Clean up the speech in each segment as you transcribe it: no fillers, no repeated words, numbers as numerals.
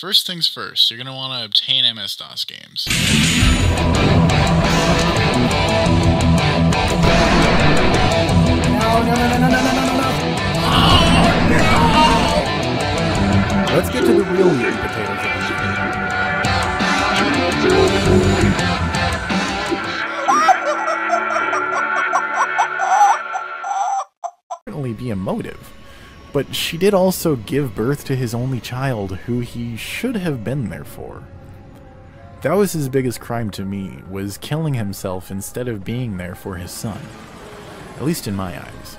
first things first, you're going to want to obtain MS-DOS games. Let's get to the real meat and potatoes of the certainly be a motive, but she did also give birth to his only child, who he should have been there for. That was his biggest crime to me, was killing himself instead of being there for his son. At least in my eyes.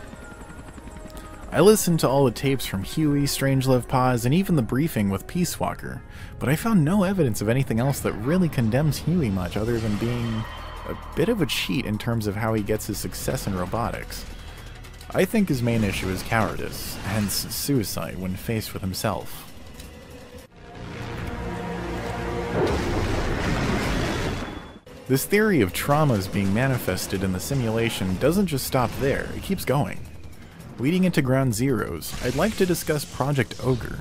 I listened to all the tapes from Huey, Strangelove Paz, and even the briefing with Peace Walker, but I found no evidence of anything else that really condemns Huey much other than being a bit of a cheat in terms of how he gets his success in robotics. I think his main issue is cowardice, hence suicide when faced with himself. This theory of traumas being manifested in the simulation doesn't just stop there, it keeps going. Leading into Ground Zeroes, I'd like to discuss Project Ogre.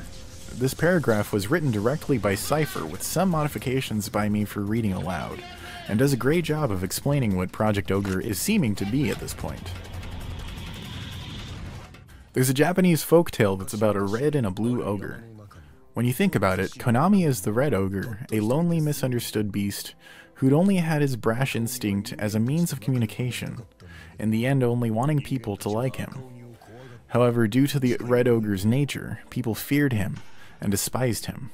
This paragraph was written directly by Cypher with some modifications by me for reading aloud, and does a great job of explaining what Project Ogre is seeming to be at this point. There's a Japanese folktale that's about a red and a blue ogre. When you think about it, Konami is the red ogre, a lonely, misunderstood beast who'd only had his brash instinct as a means of communication, in the end only wanting people to like him. However, due to the Red Ogre's nature, people feared him and despised him.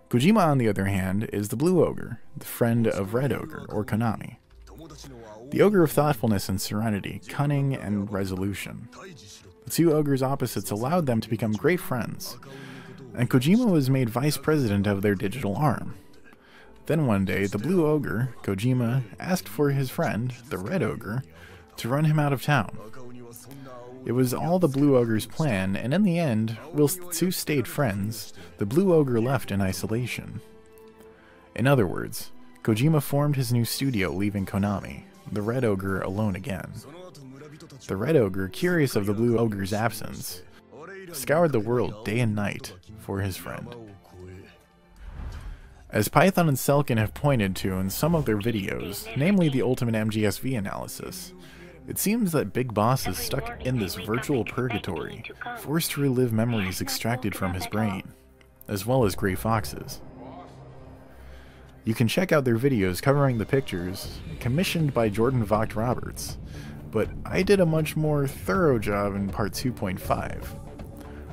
Kojima, on the other hand, is the Blue Ogre, the friend of Red Ogre, or Konami. The Ogre of thoughtfulness and serenity, cunning and resolution. The two ogres' opposites allowed them to become great friends, and Kojima was made vice president of their digital arm. Then one day, the Blue Ogre, Kojima, asked for his friend, the Red Ogre, to run him out of town. It was all the Blue Ogre's plan, and in the end, whilst the two stayed friends, the Blue Ogre left in isolation. In other words, Kojima formed his new studio leaving Konami, the Red Ogre alone again. The Red Ogre, curious of the Blue Ogre's absence, scoured the world day and night for his friend. As Python and Selkin have pointed to in some of their videos, namely the Ultimate MGSV analysis, it seems that Big Boss is stuck in this virtual purgatory, forced to relive memories extracted from his brain, as well as Grey Fox's. You can check out their videos covering the pictures, commissioned by Jordan Vogt Roberts, but I did a much more thorough job in part 2.5.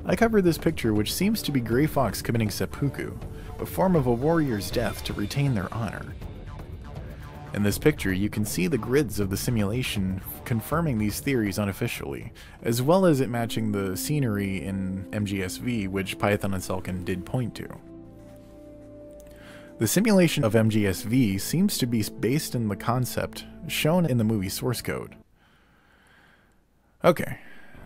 I covered this picture which seems to be Grey Fox committing seppuku, a form of a warrior's death to retain their honor. In this picture, you can see the grids of the simulation confirming these theories unofficially, as well as it matching the scenery in MGSV, which Python and Selkin did point to. The simulation of MGSV seems to be based in the concept shown in the movie source code. Okay,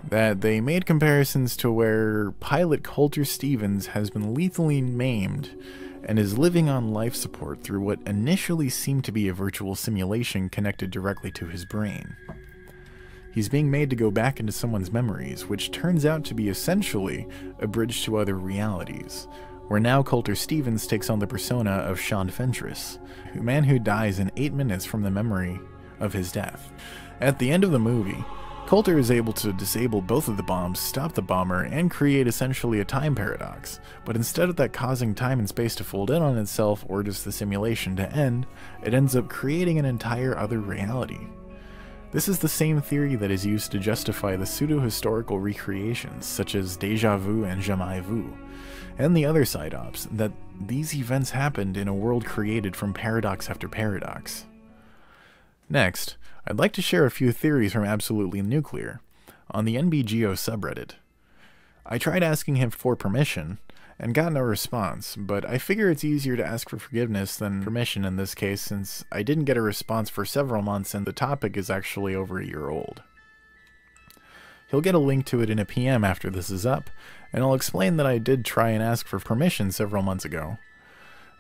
that they made comparisons to where pilot Coulter Stevens has been lethally maimed and is living on life support through what initially seemed to be a virtual simulation connected directly to his brain. He's being made to go back into someone's memories, which turns out to be essentially a bridge to other realities, where now Coulter Stevens takes on the persona of Sean Fentress, a man who dies in 8 minutes from the memory of his death. At the end of the movie, Coulter is able to disable both of the bombs, stop the bomber, and create essentially a time paradox, but instead of that causing time and space to fold in on itself or just the simulation to end, it ends up creating an entire other reality. This is the same theory that is used to justify the pseudo-historical recreations such as Deja Vu and Jamais Vu, and the other side ops, that these events happened in a world created from paradox after paradox. Next, I'd like to share a few theories from Absolutely Nuclear on the NBGO subreddit. I tried asking him for permission and got no response, but I figure it's easier to ask for forgiveness than permission in this case since I didn't get a response for several months and the topic is actually over a year old. He'll get a link to it in a PM after this is up, and I'll explain that I did try and ask for permission several months ago,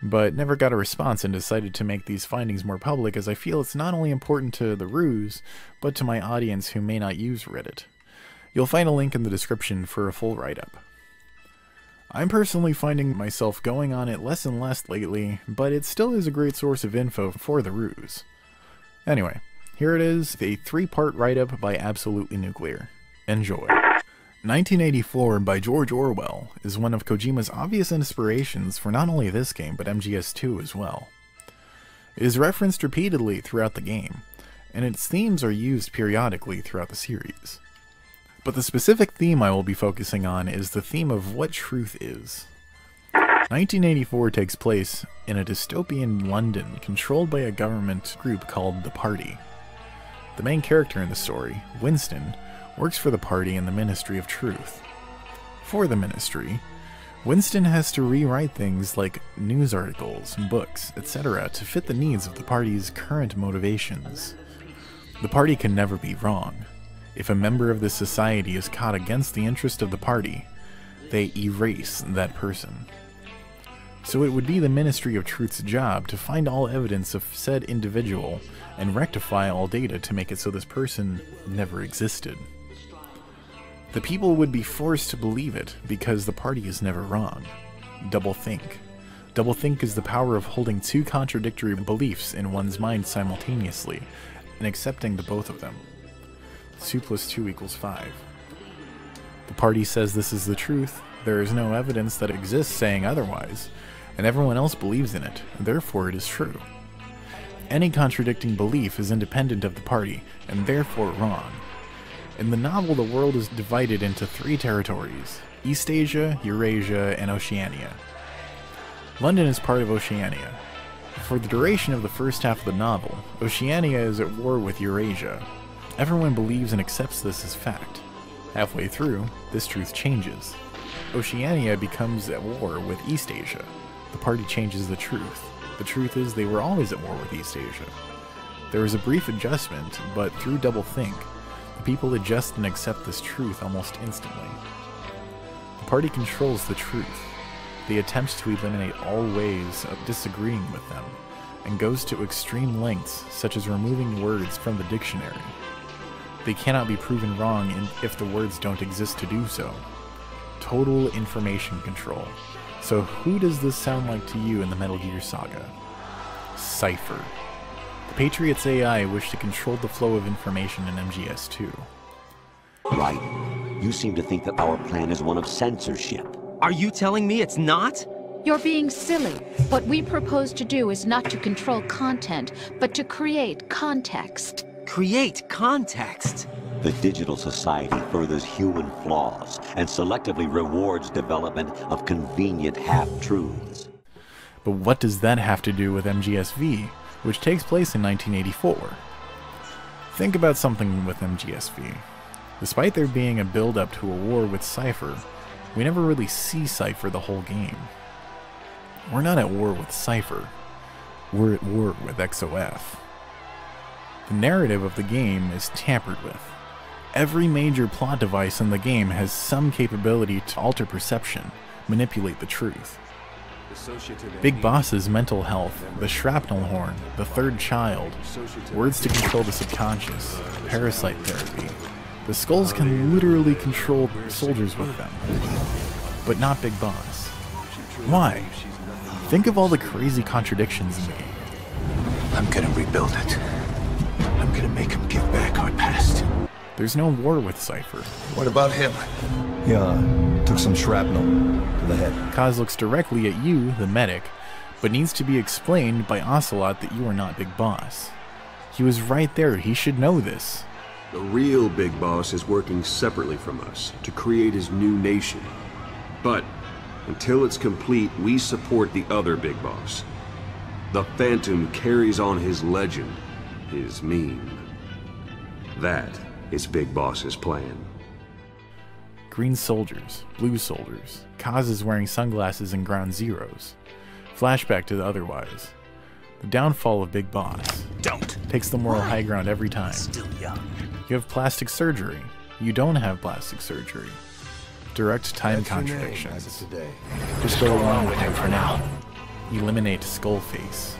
but never got a response and decided to make these findings more public as I feel it's not only important to the ruse, but to my audience who may not use Reddit. You'll find a link in the description for a full write-up. I'm personally finding myself going on it less and less lately, but it still is a great source of info for the ruse. Anyway, here it is, a 3-part write-up by Absolutely Nuclear. Enjoy. 1984 by George Orwell is one of Kojima's obvious inspirations for not only this game, but MGS2 as well. It is referenced repeatedly throughout the game, and its themes are used periodically throughout the series. But the specific theme I will be focusing on is the theme of what truth is. 1984 takes place in a dystopian London controlled by a government group called the Party. The main character in the story, Winston, works for the Party in the Ministry of Truth. For the Ministry, Winston has to rewrite things like news articles, books, etc. to fit the needs of the Party's current motivations. The Party can never be wrong. If a member of the society is caught against the interest of the Party, they erase that person. So it would be the Ministry of Truth's job to find all evidence of said individual and rectify all data to make it so this person never existed. The people would be forced to believe it because the Party is never wrong. Doublethink. Doublethink is the power of holding two contradictory beliefs in one's mind simultaneously and accepting the both of them. 2 + 2 = 5. The Party says this is the truth, there is no evidence that exists saying otherwise, and everyone else believes in it, therefore it is true. Any contradicting belief is independent of the Party, and therefore wrong. In the novel, the world is divided into 3 territories: Eastasia, Eurasia, and Oceania. London is part of Oceania. For the duration of the first half of the novel, Oceania is at war with Eurasia. Everyone believes and accepts this as fact. Halfway through, this truth changes. Oceania becomes at war with Eastasia. The Party changes the truth. The truth is they were always at war with Eastasia. There is a brief adjustment, but through doublethink, the people adjust and accept this truth almost instantly. The Party controls the truth. They attempt to eliminate all ways of disagreeing with them, and goes to extreme lengths, such as removing words from the dictionary. They cannot be proven wrong if the words don't exist to do so. Total information control. So who does this sound like to you in the Metal Gear saga? Cypher. The Patriots AI wish to control the flow of information in MGS2. Right. You seem to think that our plan is one of censorship. Are you telling me it's not? You're being silly. What we propose to do is not to control content, but to create context. Create context. The digital society furthers human flaws and selectively rewards development of convenient half-truths. But what does that have to do with MGSV, which takes place in 1984? Think about something with MGSV. Despite there being a build-up to a war with Cypher, we never really see Cypher the whole game. We're not at war with Cypher, we're at war with XOF. The narrative of the game is tampered with. Every major plot device in the game has some capability to alter perception, manipulate the truth. Big Boss's mental health, the shrapnel horn, the third child, words to control the subconscious, parasite therapy. The skulls can literally control soldiers with them, but not Big Boss. Why? Think of all the crazy contradictions in the game. I'm gonna rebuild it. I'm gonna make him give back our past. There's no war with Cypher. What about him? Yeah, took some shrapnel to the head. Kaz looks directly at you, the medic, but needs to be explained by Ocelot that you are not Big Boss. He was right there, he should know this. The real Big Boss is working separately from us to create his new nation. But until it's complete, we support the other Big Boss. The Phantom carries on his legend, his meme. That is Big Boss's plan. Green soldiers, blue soldiers. Kaz is wearing sunglasses and ground zeros. Flashback to the otherwise. The downfall of Big Boss. Takes the moral high ground every time. Still young. You have plastic surgery. You don't have plastic surgery. Direct time contradictions. Just go along with him for now. Eliminate Skullface.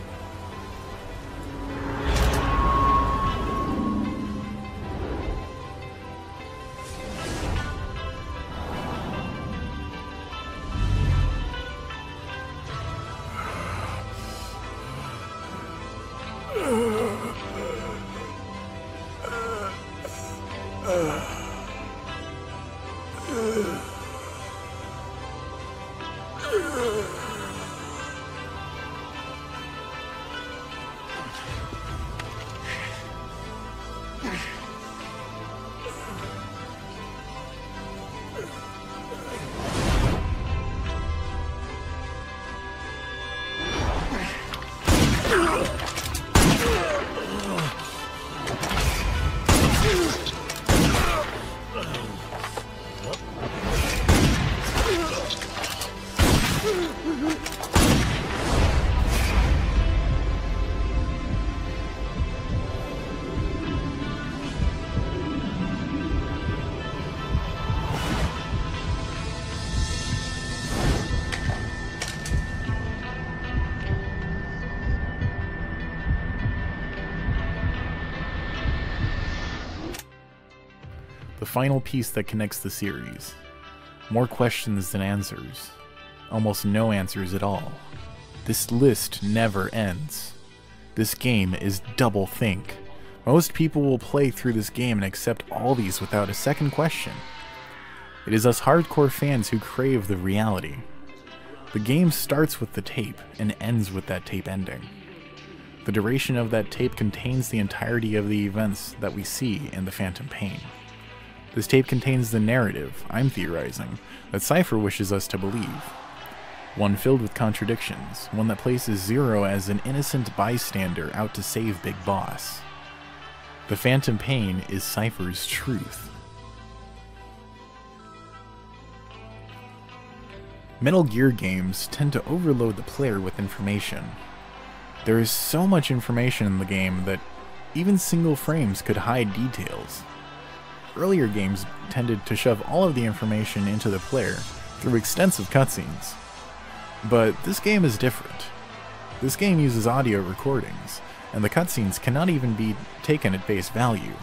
The final piece that connects the series. More questions than answers. Almost no answers at all. This list never ends. This game is doublethink. Most people will play through this game and accept all these without a second question. It is us hardcore fans who crave the reality. The game starts with the tape and ends with that tape ending. The duration of that tape contains the entirety of the events that we see in the Phantom Pain. This tape contains the narrative, I'm theorizing, that Cypher wishes us to believe. One filled with contradictions, one that places Zero as an innocent bystander out to save Big Boss. The Phantom Pain is Cypher's truth. Metal Gear games tend to overload the player with information. There is so much information in the game that even single frames could hide details. Earlier games tended to shove all of the information into the player through extensive cutscenes. But this game is different. This game uses audio recordings, and the cutscenes cannot even be taken at face value.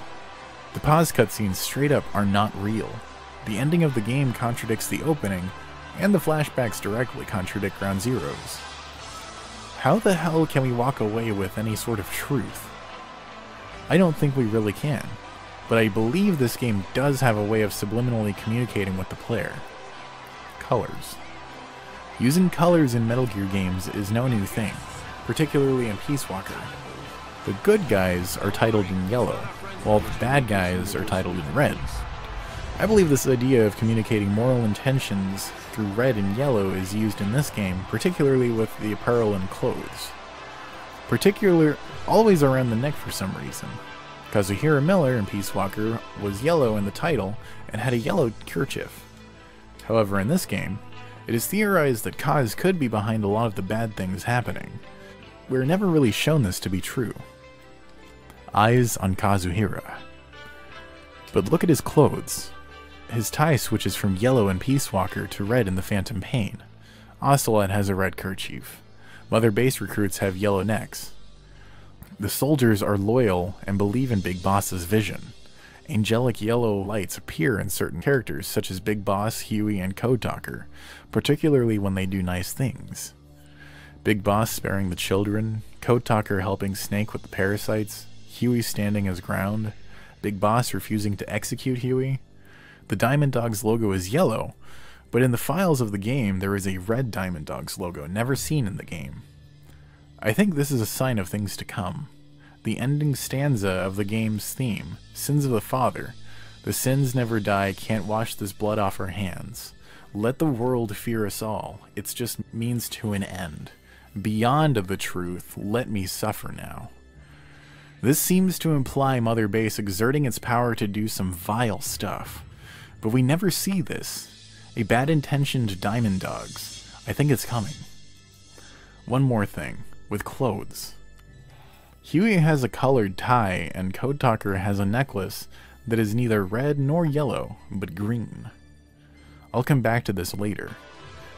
The pause cutscenes straight up are not real. The ending of the game contradicts the opening, and the flashbacks directly contradict Ground Zeroes. How the hell can we walk away with any sort of truth? I don't think we really can. But I believe this game does have a way of subliminally communicating with the player. Colors. Using colors in Metal Gear games is no new thing, particularly in Peace Walker. The good guys are titled in yellow, while the bad guys are titled in red. I believe this idea of communicating moral intentions through red and yellow is used in this game, particularly with the apparel and clothes. Always around the neck for some reason. Kazuhira Miller in Peace Walker was yellow in the title and had a yellow kerchief. However, in this game, it is theorized that Kaz could be behind a lot of the bad things happening. We're never really shown this to be true. Eyes on Kazuhira. But look at his clothes. His tie switches from yellow in Peace Walker to red in the Phantom Pain. Ocelot has a red kerchief. Mother Base recruits have yellow necks. The soldiers are loyal and believe in Big Boss's vision. Angelic yellow lights appear in certain characters such as Big Boss, Huey, and Code Talker, particularly when they do nice things. Big Boss sparing the children, Code Talker helping Snake with the parasites, Huey standing his ground, Big Boss refusing to execute Huey. The Diamond Dogs logo is yellow, but in the files of the game there is a red Diamond Dogs logo never seen in the game. I think this is a sign of things to come. The ending stanza of the game's theme, Sins of the Father, the sins never die, can't wash this blood off our hands. Let the world fear us all, it's just means to an end. Beyond of the truth, let me suffer now. This seems to imply Mother Base exerting its power to do some vile stuff. But we never see this. A bad-intentioned Diamond Dogs. I think it's coming. One more thing. With clothes. Huey has a colored tie, and Code Talker has a necklace that is neither red nor yellow, but green. I'll come back to this later.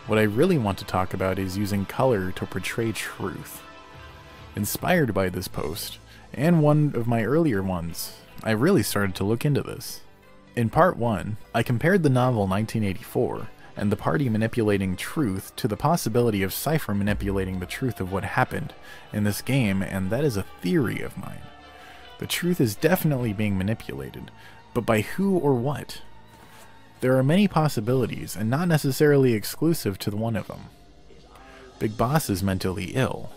What I really want to talk about is using color to portray truth. Inspired by this post, and one of my earlier ones, I really started to look into this. In part 1, I compared the novel 1984 and the party manipulating truth to the possibility of Cypher manipulating the truth of what happened in this game, and that is a theory of mine. The truth is definitely being manipulated, But by who or what? There are many possibilities, and not necessarily exclusive to one of them. Big Boss is mentally ill.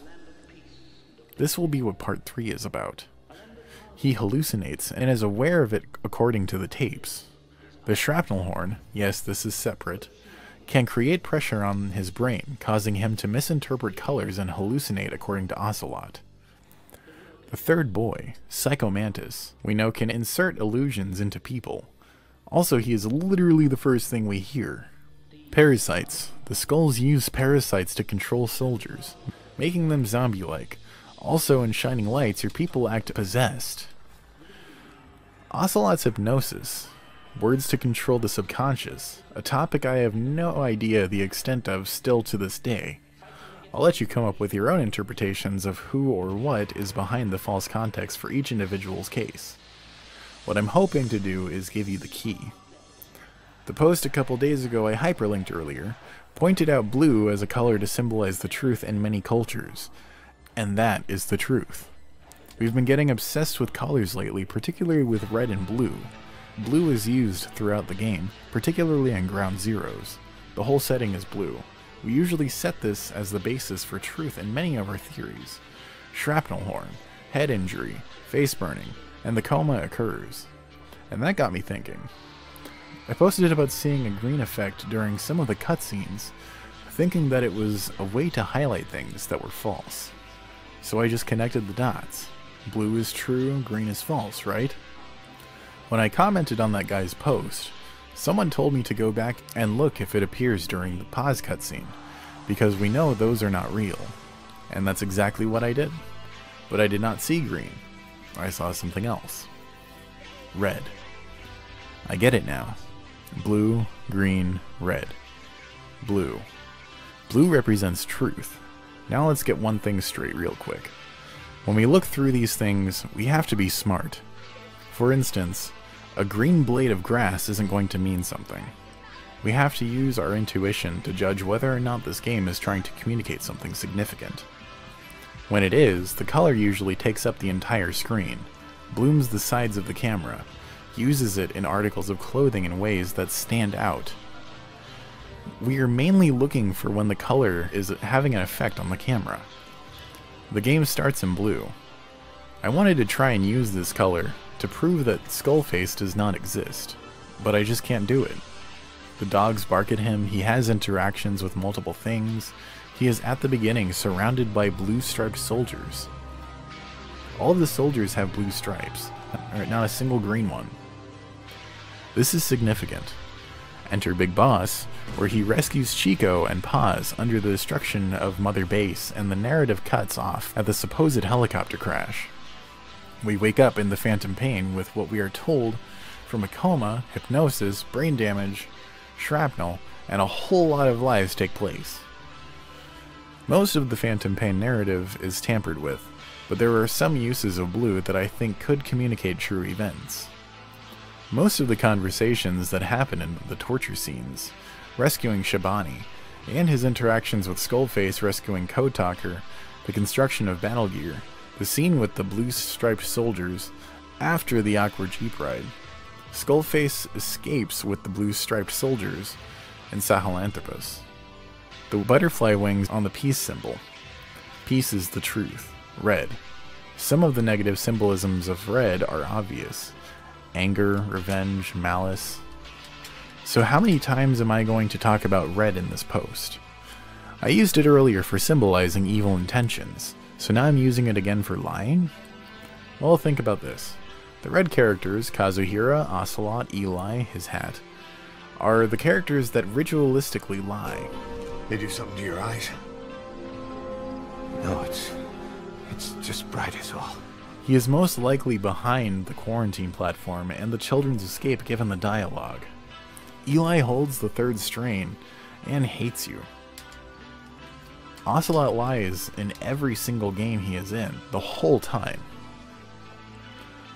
This will be what Part 3 is about. He hallucinates and is aware of it according to the tapes. The shrapnel horn, yes, this is separate, can create pressure on his brain, causing him to misinterpret colors and hallucinate according to Ocelot. The third boy, Psycho Mantis, we know can insert illusions into people. Also, he is literally the first thing we hear. Parasites. The skulls use parasites to control soldiers, making them zombie-like. Also, in Shining Lights, your people act possessed. Ocelot's hypnosis. Words to control the subconscious, a topic I have no idea the extent of still to this day. I'll let you come up with your own interpretations of who or what is behind the false context for each individual's case. What I'm hoping to do is give you the key. The post a couple days ago I hyperlinked earlier pointed out blue as a color to symbolize the truth in many cultures, and that is the truth. We've been getting obsessed with colors lately, particularly with red and blue. Blue is used throughout the game, particularly on Ground Zeroes. The whole setting is blue. We usually set this as the basis for truth in many of our theories. Shrapnel horn, head injury, face burning, and the coma occurs. And that got me thinking. I posted about seeing a green effect during some of the cutscenes, thinking that it was a way to highlight things that were false. So I just connected the dots. Blue is true, green is false, right? When I commented on that guy's post, someone told me to go back and look if it appears during the pause cutscene, because we know those are not real. And that's exactly what I did. But I did not see green. I saw something else. Red. I get it now. Blue, green, red. Blue. Blue represents truth. Now let's get one thing straight real quick. When we look through these things, we have to be smart. For instance, a green blade of grass isn't going to mean something. We have to use our intuition to judge whether or not this game is trying to communicate something significant. When it is, the color usually takes up the entire screen, blooms the sides of the camera, uses it in articles of clothing in ways that stand out. We are mainly looking for when the color is having an effect on the camera. The game starts in blue. I wanted to try and use this color to prove that Skullface does not exist, but I just can't do it. The dogs bark at him, he has interactions with multiple things, he is at the beginning surrounded by blue striped soldiers. All of the soldiers have blue stripes, not a single green one. This is significant. Enter Big Boss, where he rescues Chico and Paz under the destruction of Mother Base, and the narrative cuts off at the supposed helicopter crash. We wake up in the phantom pain with what we are told from a coma, hypnosis, brain damage, shrapnel, and a whole lot of lives take place. Most of the phantom pain narrative is tampered with, but there are some uses of blue that I think could communicate true events. Most of the conversations that happen in the torture scenes, rescuing Shabani, and his interactions with Skullface rescuing Code Talker, the construction of battle gear, the scene with the blue-striped soldiers after the awkward Jeep ride. Skullface escapes with the blue-striped soldiers and Sahelanthropus. The butterfly wings on the peace symbol. Peace is the truth. Red. Some of the negative symbolisms of red are obvious. Anger, revenge, malice. So how many times am I going to talk about red in this post? I used it earlier for symbolizing evil intentions. So now I'm using it again for lying? Well, think about this. The red characters, Kazuhira, Ocelot, Eli, his hat, are the characters that ritualistically lie. They do something to your eyes? No, it's just bright is all. He is most likely behind the quarantine platform and the children's escape given the dialogue. Eli holds the third strain and hates you. Ocelot lies in every single game he is in, the whole time.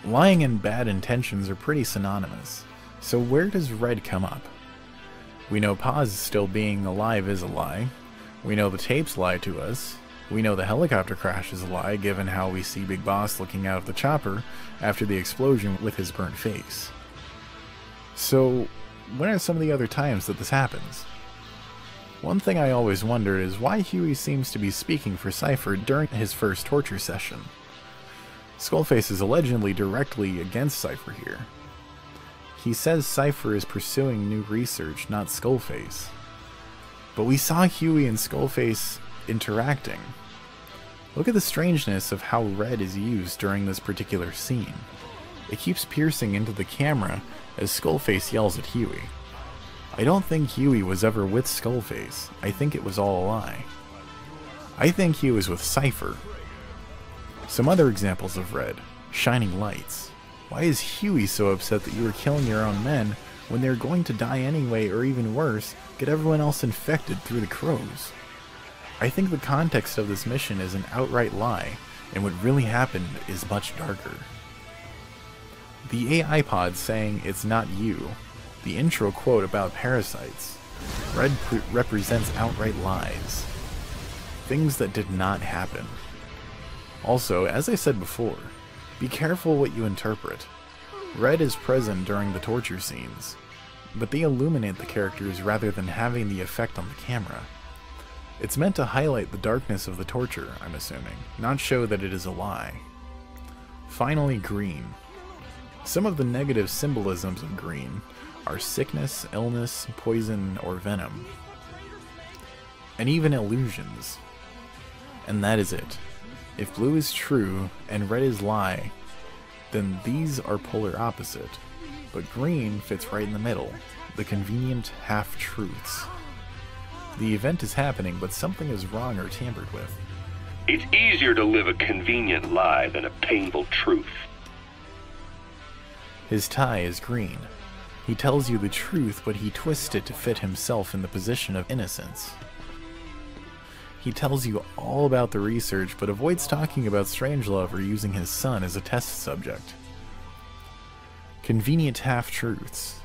Lying and bad intentions are pretty synonymous, so where does red come up? We know Paz still being alive is a lie, we know the tapes lie to us, we know the helicopter crash is a lie given how we see Big Boss looking out of the chopper after the explosion with his burnt face. So, when are some of the other times that this happens? One thing I always wondered is why Huey seems to be speaking for Cypher during his first torture session. Skullface is allegedly directly against Cypher here. He says Cypher is pursuing new research, not Skullface. But we saw Huey and Skullface interacting. Look at the strangeness of how red is used during this particular scene. It keeps piercing into the camera as Skullface yells at Huey. I don't think Huey was ever with Skullface. I think it was all a lie. I think he was with Cypher. Some other examples of red. Shining lights. Why is Huey so upset that you were killing your own men when they're going to die anyway, or even worse, get everyone else infected through the crows? I think the context of this mission is an outright lie, and what really happened is much darker. The AI pod saying it's not you. The intro quote about parasites. Red represents outright lies. Things that did not happen. Also, as I said before, be careful what you interpret. Red is present during the torture scenes, but they illuminate the characters rather than having the effect on the camera. It's meant to highlight the darkness of the torture, I'm assuming, not show that it is a lie. Finally, green. Some of the negative symbolisms of green are sickness, illness, poison, or venom. And even illusions. And that is it. If blue is true and red is lie, then these are polar opposite. But green fits right in the middle, the convenient half-truths. The event is happening, but something is wrong or tampered with. It's easier to live a convenient lie than a painful truth. His tie is green. He tells you the truth, but he twists it to fit himself in the position of innocence. He tells you all about the research, but avoids talking about Strangelove or using his son as a test subject. Convenient half-truths.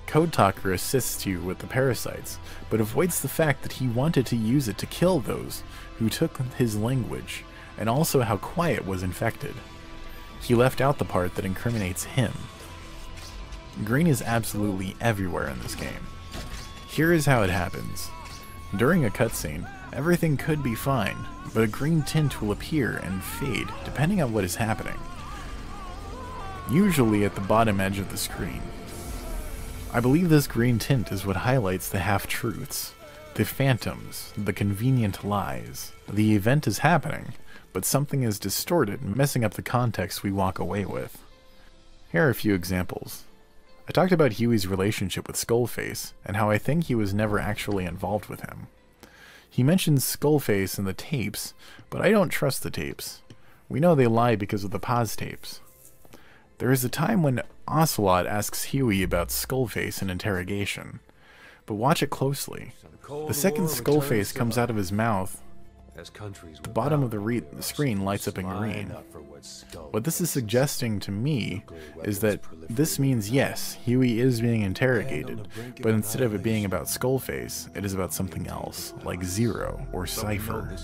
Code Talker assists you with the parasites, but avoids the fact that he wanted to use it to kill those who took his language, and also how Quiet was infected. He left out the part that incriminates him. Green is absolutely everywhere in this game. Here is how it happens. During a cutscene, everything could be fine, but a green tint will appear and fade depending on what is happening. Usually at the bottom edge of the screen. I believe this green tint is what highlights the half-truths, the phantoms, the convenient lies. The event is happening, but something is distorted, messing up the context we walk away with. Here are a few examples. I talked about Huey's relationship with Skullface, and how I think he was never actually involved with him. He mentions Skullface in the tapes, but I don't trust the tapes. We know they lie because of the pause tapes. There is a time when Ocelot asks Huey about Skullface in interrogation, but watch it closely. The second Skullface comes out of his mouth, the bottom of the screen lights up in green. What this is suggesting to me is that this means yes, Huey is being interrogated, but instead of it being about Skullface, it is about something else, like Zero or Cypher.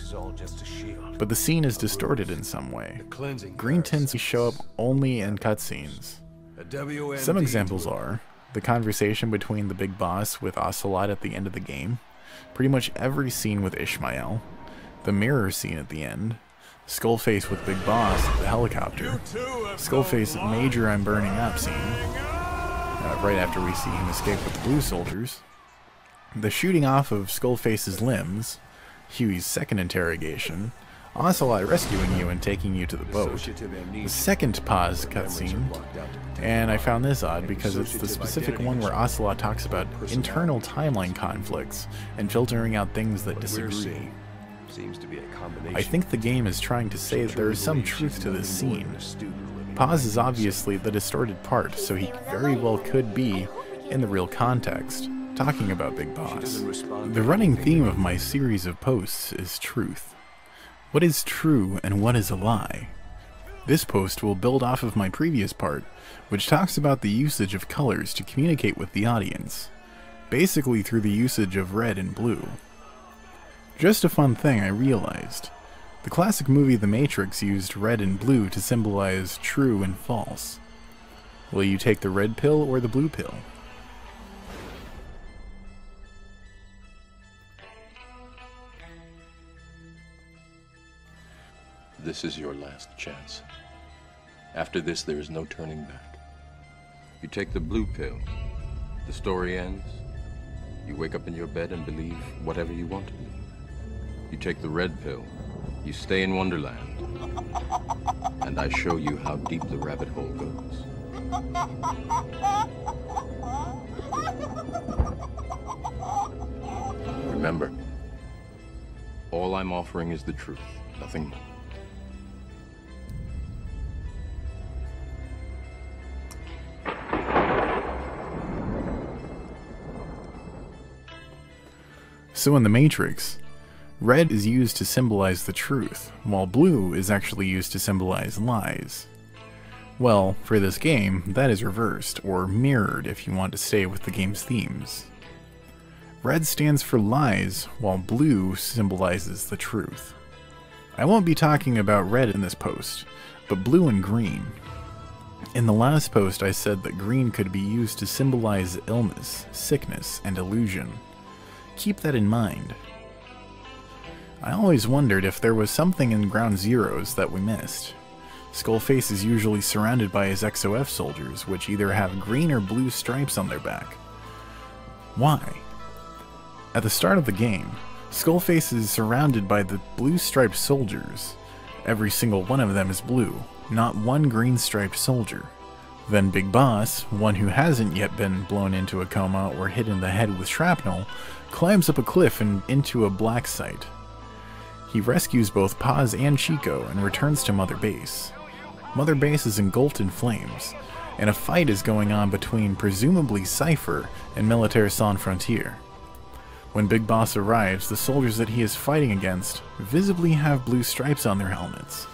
But the scene is distorted in some way. Green tints show up only in cutscenes. Some examples are the conversation between the big boss with Ocelot at the end of the game, pretty much every scene with Ishmael, the mirror scene at the end, Skullface with Big Boss at the helicopter, Skullface Major I'm Burning Up scene, right after we see him escape with the blue soldiers, the shooting off of Skullface's limbs, Huey's second interrogation, Ocelot rescuing you and taking you to the boat, the second pause cutscene, and I found this odd because it's the specific one where Ocelot talks about internal timeline conflicts and filtering out things that disagree. I think the game is trying to say that there is some truth to this scene. Pause is obviously the distorted part, so he very well could be in the real context, talking about Big Boss. The running theme of my series of posts is truth. What is true and what is a lie? This post will build off of my previous part, which talks about the usage of colors to communicate with the audience, basically through the usage of red and blue. Just a fun thing I realized. The classic movie The Matrix used red and blue to symbolize true and false. Will you take the red pill or the blue pill? This is your last chance. After this, there is no turning back. You take the blue pill, the story ends. You wake up in your bed and believe whatever you want to believe. You take the red pill, you stay in Wonderland, and I show you how deep the rabbit hole goes. Remember, all I'm offering is the truth, nothing more. So in the Matrix, red is used to symbolize the truth, while blue is actually used to symbolize lies. Well, for this game, that is reversed, or mirrored if you want to stay with the game's themes. Red stands for lies, while blue symbolizes the truth. I won't be talking about red in this post, but blue and green. In the last post I said that green could be used to symbolize illness, sickness, and illusion. Keep that in mind. I always wondered if there was something in Ground Zeroes that we missed. Skullface is usually surrounded by his XOF soldiers, which either have green or blue stripes on their back. Why? At the start of the game, Skullface is surrounded by the blue striped soldiers. Every single one of them is blue, not one green striped soldier. Then Big Boss, one who hasn't yet been blown into a coma or hit in the head with shrapnel, climbs up a cliff and into a black site. He rescues both Paz and Chico and returns to Mother Base. Mother Base is engulfed in flames, and a fight is going on between presumably Cypher and Militaire Sans Frontiere. When Big Boss arrives, the soldiers that he is fighting against visibly have blue stripes on their helmets.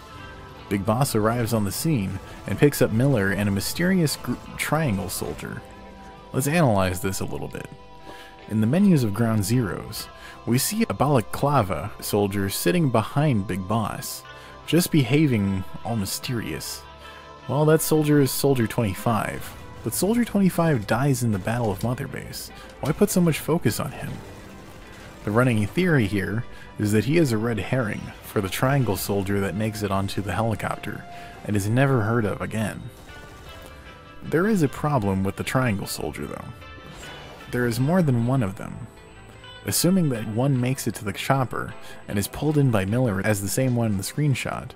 Big Boss arrives on the scene and picks up Miller and a mysterious triangle soldier. Let's analyze this a little bit. In the menus of Ground Zeroes, we see a balaclava soldier sitting behind Big Boss, just behaving all mysterious. Well, that soldier is Soldier 25, but Soldier 25 dies in the Battle of Mother Base. Why put so much focus on him? The running theory here is that he is a red herring for the triangle soldier that makes it onto the helicopter and is never heard of again. There is a problem with the triangle soldier though. There is more than one of them. Assuming that one makes it to the chopper and is pulled in by Miller as the same one in the screenshot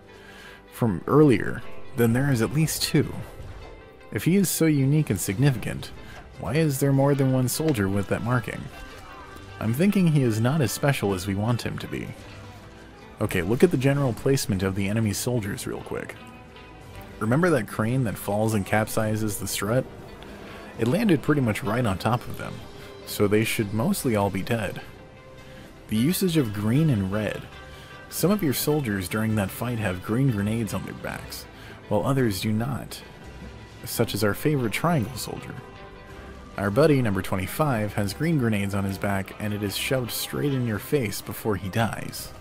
from earlier, then there is at least two. If he is so unique and significant, why is there more than one soldier with that marking? I'm thinking he is not as special as we want him to be. Okay, look at the general placement of the enemy soldiers real quick. Remember that crane that falls and capsizes the strut? It landed pretty much right on top of them, so they should mostly all be dead. The usage of green and red. Some of your soldiers during that fight have green grenades on their backs, while others do not, such as our favorite triangle soldier. Our buddy, number 25, has green grenades on his back and it is shoved straight in your face before he dies.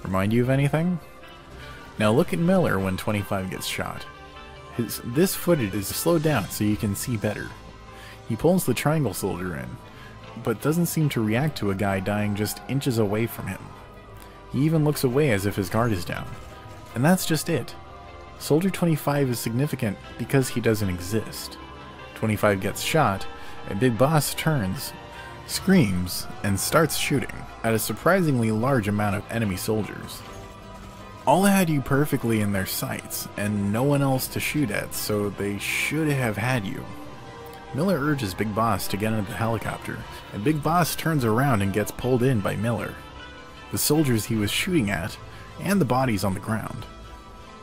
Remind you of anything? Now look at Miller when 25 gets shot. This footage is slowed down so you can see better. He pulls the triangle soldier in, but doesn't seem to react to a guy dying just inches away from him. He even looks away as if his guard is down. And that's just it. Soldier 25 is significant because he doesn't exist. 25 gets shot, and Big Boss turns, screams, and starts shooting at a surprisingly large amount of enemy soldiers. All had you perfectly in their sights, and no one else to shoot at, so they should have had you. Miller urges Big Boss to get into the helicopter, and Big Boss turns around and gets pulled in by Miller, the soldiers he was shooting at, and the bodies on the ground.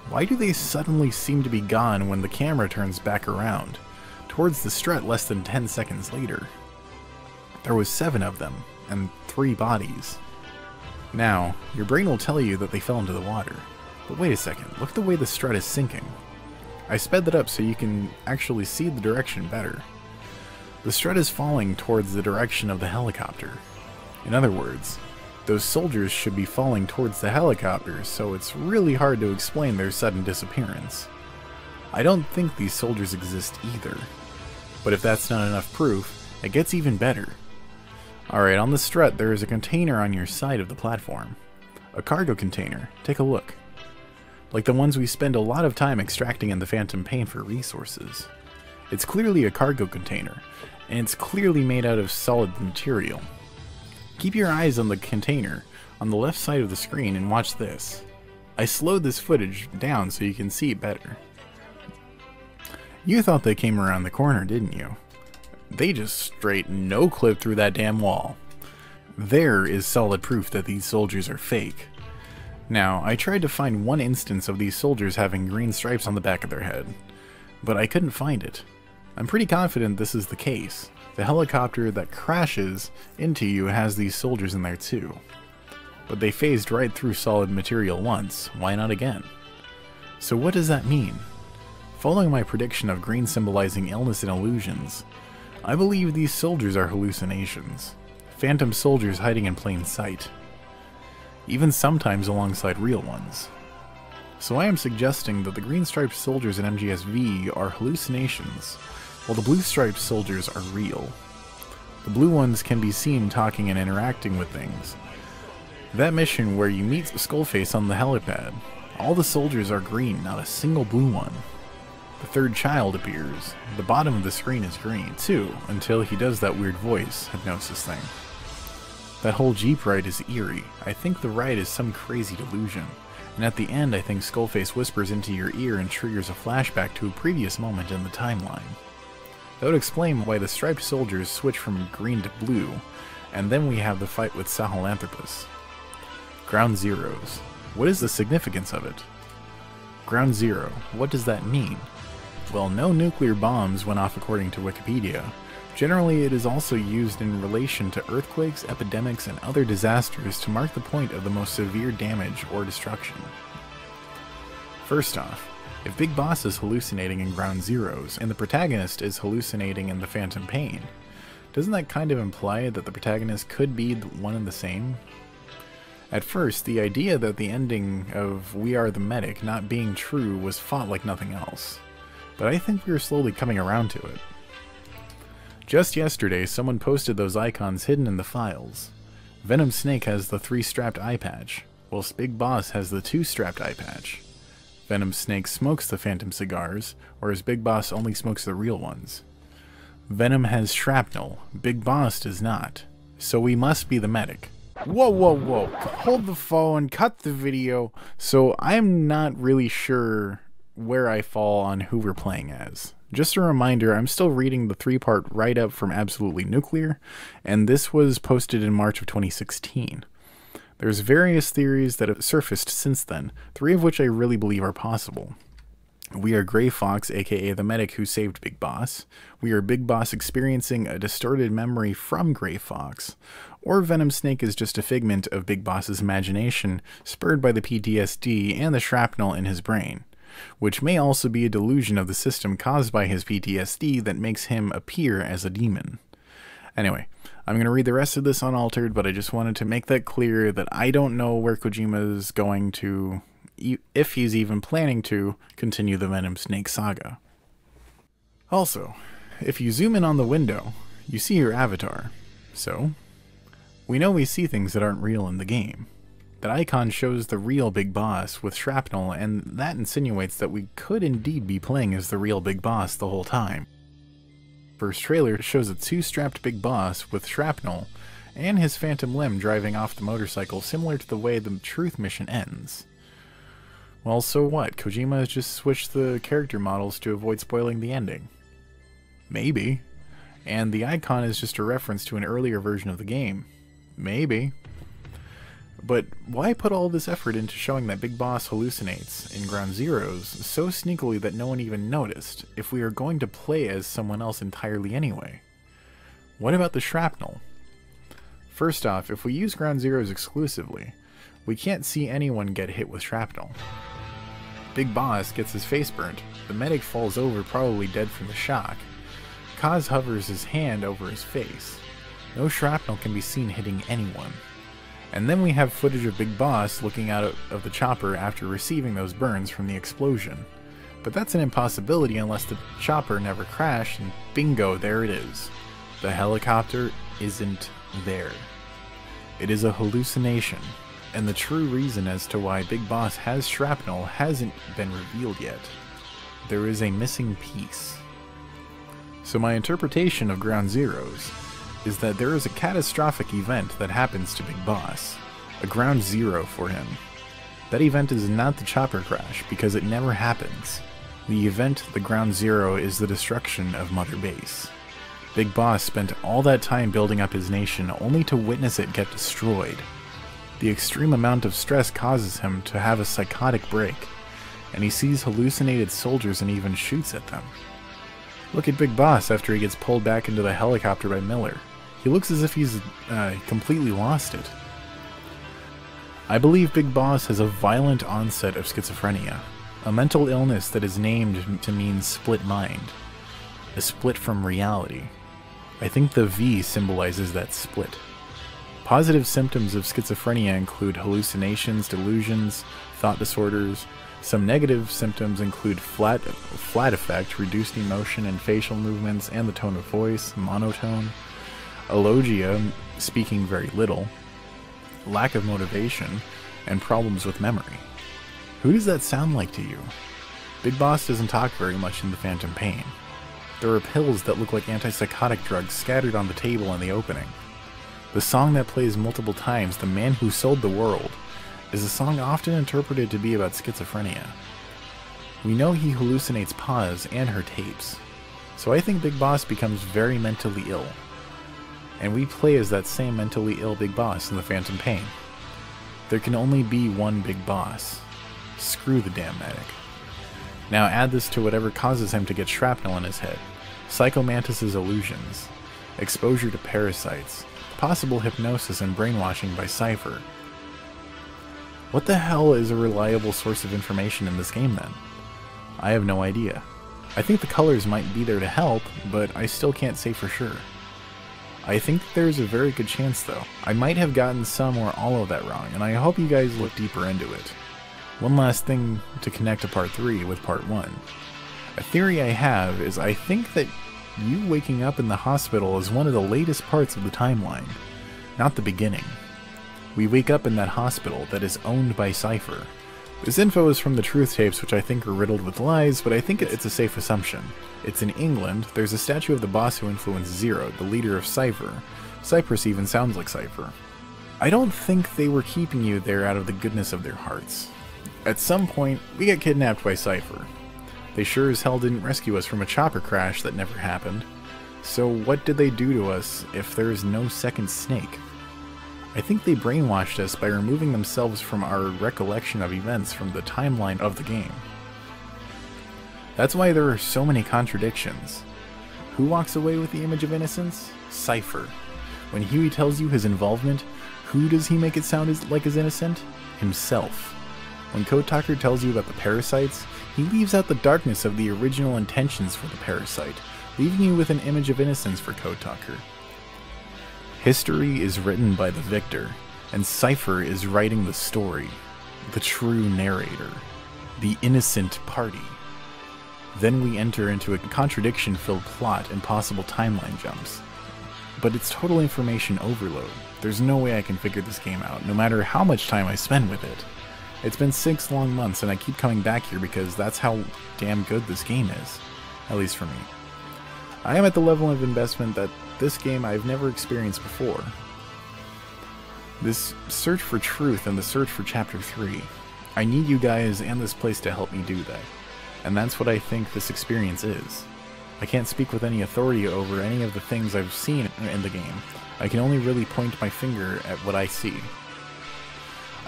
Why do they suddenly seem to be gone when the camera turns back around, towards the strut less than 10 seconds later? There was 7 of them, and 3 bodies. Now, your brain will tell you that they fell into the water, but wait a second, look at the way the strut is sinking. I sped that up so you can actually see the direction better. The strut is falling towards the direction of the helicopter. In other words, those soldiers should be falling towards the helicopter, so it's really hard to explain their sudden disappearance. I don't think these soldiers exist either. But if that's not enough proof, it gets even better. Alright, on the strut there is a container on your side of the platform. A cargo container. Take a look. like the ones we spend a lot of time extracting in the Phantom Pain for resources. It's clearly a cargo container, and it's clearly made out of solid material. Keep your eyes on the container on the left side of the screen and watch this. I slowed this footage down so you can see it better. You thought they came around the corner, didn't you? They just straight no-clipped through that damn wall. There is solid proof that these soldiers are fake. Now, I tried to find one instance of these soldiers having green stripes on the back of their head, but I couldn't find it. I'm pretty confident this is the case. The helicopter that crashes into you has these soldiers in there too. But they phased right through solid material once, why not again? So what does that mean? Following my prediction of green symbolizing illness and illusions, I believe these soldiers are hallucinations. Phantom soldiers hiding in plain sight. Even sometimes alongside real ones. So I am suggesting that the green striped soldiers in MGSV are hallucinations, while the blue striped soldiers are real. The blue ones can be seen talking and interacting with things. That mission where you meet Skullface on the helipad, all the soldiers are green, not a single blue one. The third child appears. The bottom of the screen is green, too, until he does that weird voice hypnosis thing. That whole Jeep ride is eerie. I think the ride is some crazy delusion. And at the end, I think Skullface whispers into your ear and triggers a flashback to a previous moment in the timeline. That would explain why the striped soldiers switch from green to blue, and then we have the fight with Sahelanthropus. Ground Zeroes. What is the significance of it? Ground Zero. What does that mean? Well, no nuclear bombs went off according to Wikipedia. Generally, it is also used in relation to earthquakes, epidemics, and other disasters to mark the point of the most severe damage or destruction. First off, if Big Boss is hallucinating in Ground Zeroes, and the protagonist is hallucinating in the Phantom Pain, doesn't that kind of imply that the protagonist could be one and the same? At first, the idea that the ending of We Are the Medic not being true was fought like nothing else, but I think we are slowly coming around to it. Just yesterday, someone posted those icons hidden in the files. Venom Snake has the 3-strapped eye patch, whilst Big Boss has the 2-strapped eye patch. Venom Snake smokes the Phantom cigars, whereas Big Boss only smokes the real ones. Venom has shrapnel, Big Boss does not, so we must be the medic. Whoa, whoa, whoa, hold the phone, cut the video. So I'm not really sure where I fall on who we're playing as. Just a reminder, I'm still reading the 3-part write-up from Absolutely Nuclear, and this was posted in March of 2016. There's various theories that have surfaced since then, 3 of which I really believe are possible. We are Grey Fox, aka the medic who saved Big Boss. We are Big Boss experiencing a distorted memory from Grey Fox. Or Venom Snake is just a figment of Big Boss's imagination, spurred by the PTSD and the shrapnel in his brain, which may also be a delusion of the system caused by his PTSD that makes him appear as a demon. Anyway, I'm going to read the rest of this unaltered, but I just wanted to make that clear that I don't know where Kojima is going to, if he's even planning to, continue the Venom Snake saga. Also, if you zoom in on the window, you see your avatar. So, we know we see things that aren't real in the game. That icon shows the real Big Boss with shrapnel, and that insinuates that we could indeed be playing as the real Big Boss the whole time. First trailer shows a 2-strapped Big Boss with shrapnel, and his phantom limb driving off the motorcycle similar to the way the Truth mission ends. Well, so what? Kojima has just switched the character models to avoid spoiling the ending. Maybe. And the icon is just a reference to an earlier version of the game. Maybe. But why put all this effort into showing that Big Boss hallucinates in Ground Zeroes so sneakily that no one even noticed, if we are going to play as someone else entirely anyway? What about the shrapnel? First off, if we use Ground Zeroes exclusively, we can't see anyone get hit with shrapnel. Big Boss gets his face burnt, the medic falls over probably dead from the shock. Kaz hovers his hand over his face. No shrapnel can be seen hitting anyone. And then we have footage of Big Boss looking out of the chopper after receiving those burns from the explosion. But that's an impossibility unless the chopper never crashed, and bingo, there it is. The helicopter isn't there. It is a hallucination. and the true reason as to why Big Boss has shrapnel hasn't been revealed yet. There is a missing piece. So my interpretation of Ground Zeroes is that there is a catastrophic event that happens to Big Boss, a ground zero for him. That event is not the chopper crash, because it never happens. The event, the ground zero, is the destruction of Mother Base. Big Boss spent all that time building up his nation only to witness it get destroyed. The extreme amount of stress causes him to have a psychotic break, and he sees hallucinated soldiers and even shoots at them. Look at Big Boss after he gets pulled back into the helicopter by Miller. He looks as if he's completely lost it. I believe Big Boss has a violent onset of schizophrenia, a mental illness that is named to mean split mind, a split from reality. I think the V symbolizes that split. Positive symptoms of schizophrenia include hallucinations, delusions, thought disorders. Some negative symptoms include flat effect, reduced emotion and facial movements and the tone of voice, monotone, alogia, speaking very little, lack of motivation, and problems with memory. Who does that sound like to you? Big Boss doesn't talk very much in The Phantom Pain. There are pills that look like antipsychotic drugs scattered on the table in the opening. The song that plays multiple times, The Man Who Sold the World, is a song often interpreted to be about schizophrenia. We know he hallucinates Paz and her tapes, so I think Big Boss becomes very mentally ill. And we play as that same mentally ill Big Boss in The Phantom Pain. There can only be one Big Boss. Screw the damn medic. Now add this to whatever causes him to get shrapnel in his head. Psycho Mantis's illusions, exposure to parasites, possible hypnosis and brainwashing by Cypher. What the hell is a reliable source of information in this game then? I have no idea. I think the colors might be there to help, but I still can't say for sure. I think there's a very good chance though. I might have gotten some or all of that wrong, and I hope you guys look deeper into it. One last thing to connect to part 3 with part 1. A theory I have is I think that you waking up in the hospital is one of the latest parts of the timeline, not the beginning. We wake up in that hospital that is owned by Cypher. This info is from the truth tapes, which I think are riddled with lies, but I think it's a safe assumption. It's in England. There's a statue of the boss who influenced Zero, the leader of Cypher. Cypress even sounds like Cypher. I don't think they were keeping you there out of the goodness of their hearts. At some point, we get kidnapped by Cypher. They sure as hell didn't rescue us from a chopper crash that never happened. So what did they do to us if there is no second Snake? I think they brainwashed us by removing themselves from our recollection of events from the timeline of the game. That's why there are so many contradictions. Who walks away with the image of innocence? Cypher. When Huey tells you his involvement, who does he make it sound like is innocent? Himself. When Code Talker tells you about the parasites, he leaves out the darkness of the original intentions for the parasite, leaving you with an image of innocence for Code Talker. History is written by the victor, and Cypher is writing the story, the true narrator, the innocent party. Then we enter into a contradiction-filled plot and possible timeline jumps. But it's total information overload. There's no way I can figure this game out, no matter how much time I spend with it. It's been 6 long months and I keep coming back here because that's how damn good this game is. At least for me. I am at the level of investment that this game I've never experienced before. This search for truth and the search for Chapter 3. I need you guys and this place to help me do that. And that's what I think this experience is. I can't speak with any authority over any of the things I've seen in the game. I can only really point my finger at what I see.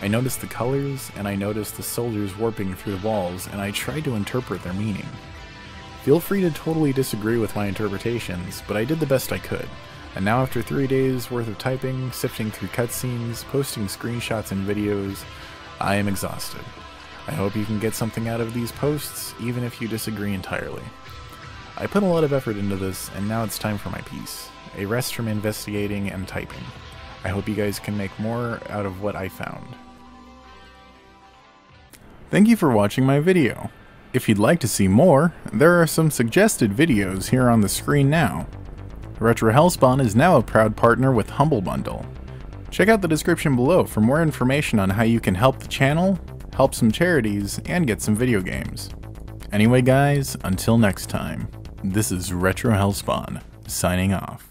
I noticed the colors, and I noticed the soldiers warping through the walls, and I tried to interpret their meaning. Feel free to totally disagree with my interpretations, but I did the best I could. And now after 3 days worth of typing, sifting through cutscenes, posting screenshots and videos, I am exhausted. I hope you can get something out of these posts, even if you disagree entirely. I put a lot of effort into this, and now it's time for my piece. A rest from investigating and typing. I hope you guys can make more out of what I found. Thank you for watching my video. If you'd like to see more, there are some suggested videos here on the screen now. Retro Hellspawn is now a proud partner with Humble Bundle. Check out the description below for more information on how you can help the channel, help some charities, and get some video games. Anyway guys, until next time, this is Retro Hellspawn, signing off.